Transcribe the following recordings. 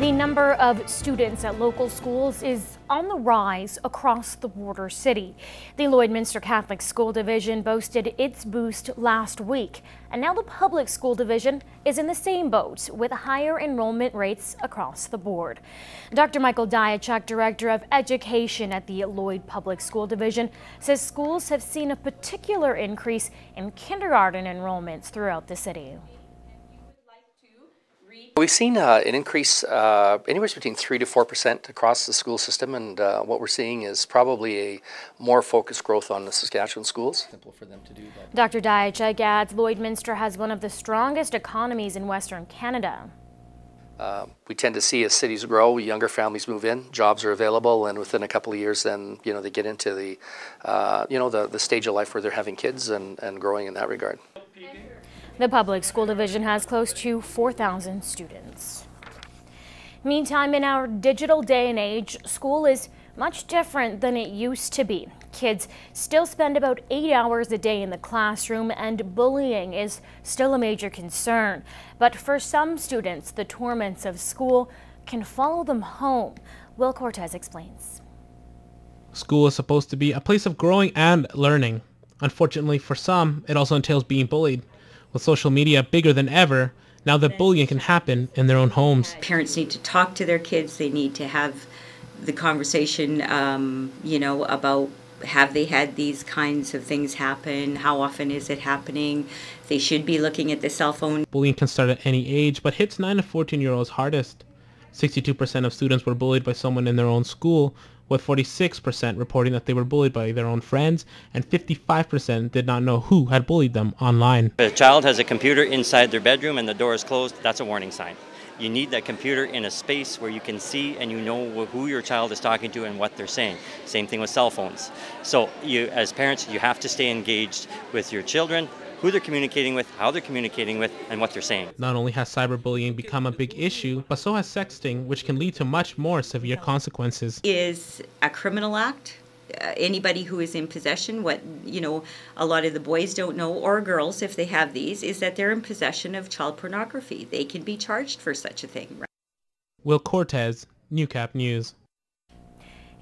The number of students at local schools is on the rise across the border city. The Lloydminster Catholic School Division boasted its boost last week, and now the Public School Division is in the same boat with higher enrollment rates across the board. Dr. Michael Diachuk, Director of Education at the Lloyd Public School Division, says schools have seen a particular increase in kindergarten enrollments throughout the city. We've seen an increase anywhere between 3 to 4% across the school system, and what we're seeing is probably a more focused growth on the Saskatchewan schools. Simple for them to do that. Dr. Diachuk adds Lloydminster has one of the strongest economies in Western Canada. We tend to see as cities grow, younger families move in, jobs are available, and within a couple of years then, they get into the, the stage of life where they're having kids and growing in that regard. The Public School Division has close to 4,000 students. Meantime, in our digital day and age, school is much different than it used to be. Kids still spend about 8 hours a day in the classroom, and bullying is still a major concern. But for some students, the torments of school can follow them home. Will Cortez explains. School is supposed to be a place of growing and learning. Unfortunately for some, it also entails being bullied. With social media bigger than ever, now that bullying can happen in their own homes. Parents need to talk to their kids. They need to have the conversation, about have they had these kinds of things happen? How often is it happening? They should be looking at the cell phone. Bullying can start at any age, but hits 9 to 14-year-olds hardest. 62% of students were bullied by someone in their own school, with 46% reporting that they were bullied by their own friends, and 55% did not know who had bullied them online. If a child has a computer inside their bedroom and the door is closed, that's a warning sign. You need that computer in a space where you can see and you know who your child is talking to and what they're saying. Same thing with cell phones. So you, as parents, you have to stay engaged with your children, who they're communicating with, how they're communicating with, and what they're saying. Not only has cyberbullying become a big issue, but so has sexting, which can lead to much more severe consequences. Is a criminal act. Anybody who is in possession, what a lot of the boys don't know, or girls if they have these, is that they're in possession of child pornography. They can be charged for such a thing. Right? Will Cortez, Newcap News.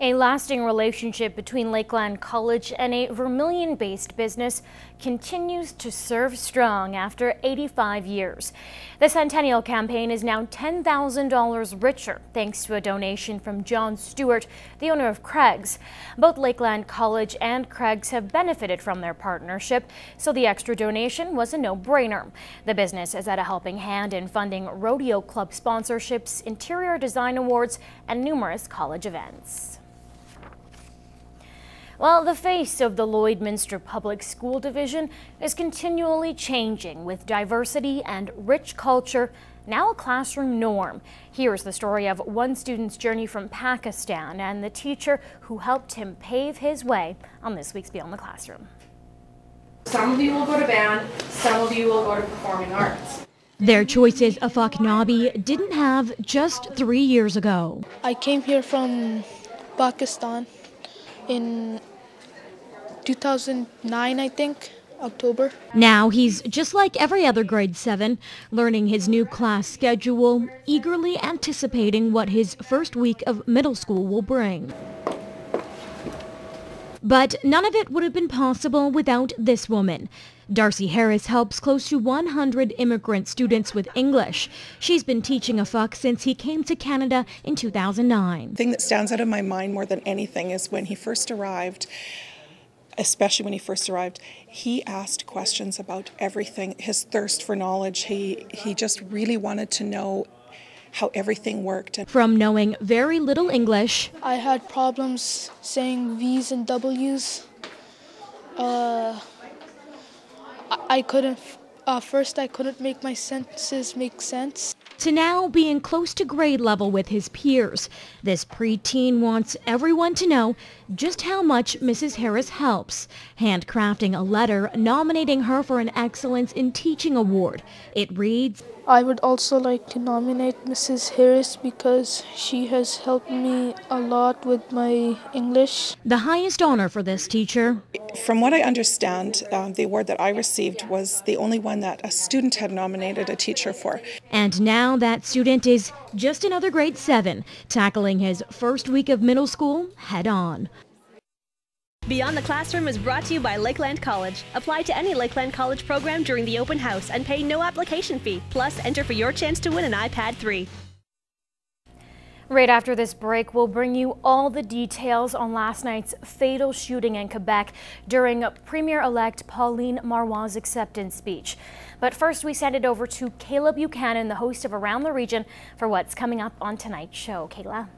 A lasting relationship between Lakeland College and a Vermilion-based business continues to serve strong after 85 years. The Centennial campaign is now $10,000 richer thanks to a donation from John Stewart, the owner of Craig's. Both Lakeland College and Craig's have benefited from their partnership, so the extra donation was a no-brainer. The business is at a helping hand in funding rodeo club sponsorships, interior design awards, and numerous college events. Well, the face of the Lloydminster Public School Division is continually changing, with diversity and rich culture now a classroom norm. Here's the story of one student's journey from Pakistan and the teacher who helped him pave his way on this week's Beyond the Classroom. Some of you will go to band, some of you will go to performing arts. Their choices Afaq Nabi didn't have just 3 years ago. I came here from Pakistan in 2009, I think, October. Now he's just like every other grade 7, learning his new class schedule, eagerly anticipating what his first week of middle school will bring. But none of it would have been possible without this woman. Darcy Harris helps close to 100 immigrant students with English. She's been teaching Afaq since he came to Canada in 2009. The thing that stands out in my mind more than anything is when he first arrived, especially when he first arrived, he asked questions about everything, his thirst for knowledge. He just really wanted to know how everything worked. From knowing very little English, I had problems saying V's and W's. First I couldn't make my sentences make sense. To now being close to grade level with his peers. This preteen wants everyone to know just how much Mrs. Harris helps, handcrafting a letter nominating her for an Excellence in Teaching Award. It reads, I would also like to nominate Mrs. Harris because she has helped me a lot with my English. The highest honor for this teacher. From what I understand, the award that I received was the only one that a student had nominated a teacher for. And now that student is just another grade 7, tackling his first week of middle school head on. Beyond the Classroom is brought to you by Lakeland College. Apply to any Lakeland College program during the open house and pay no application fee. Plus, enter for your chance to win an iPad 3. Right after this break, we'll bring you all the details on last night's fatal shooting in Quebec during Premier-elect Pauline Marois' acceptance speech. But first, we send it over to Kayla Buchanan, the host of Around the Region, for what's coming up on tonight's show. Kayla.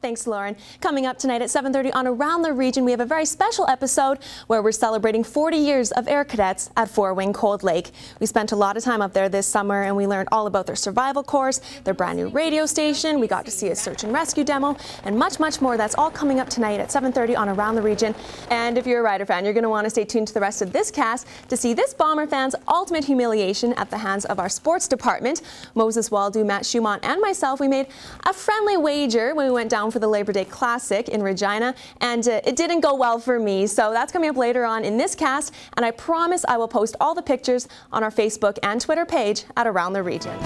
Thanks, Lauren. Coming up tonight at 7:30 on Around the Region, we have a very special episode where we're celebrating 40 years of Air Cadets at Four Wing Cold Lake. We spent a lot of time up there this summer and we learned all about their survival course, their brand new radio station. We got to see a search and rescue demo and much, much more. That's all coming up tonight at 7:30 on Around the Region. And if you're a Rider fan, you're going to want to stay tuned to the rest of this cast to see this Bomber fan's ultimate humiliation at the hands of our sports department. Moses Waldo, Matt Schumont, and myself, we made a friendly wager when we went down for the Labor Day Classic in Regina, and it didn't go well for me. So that's coming up later on in this cast, and I promise I will post all the pictures on our Facebook and Twitter page at Around the Region.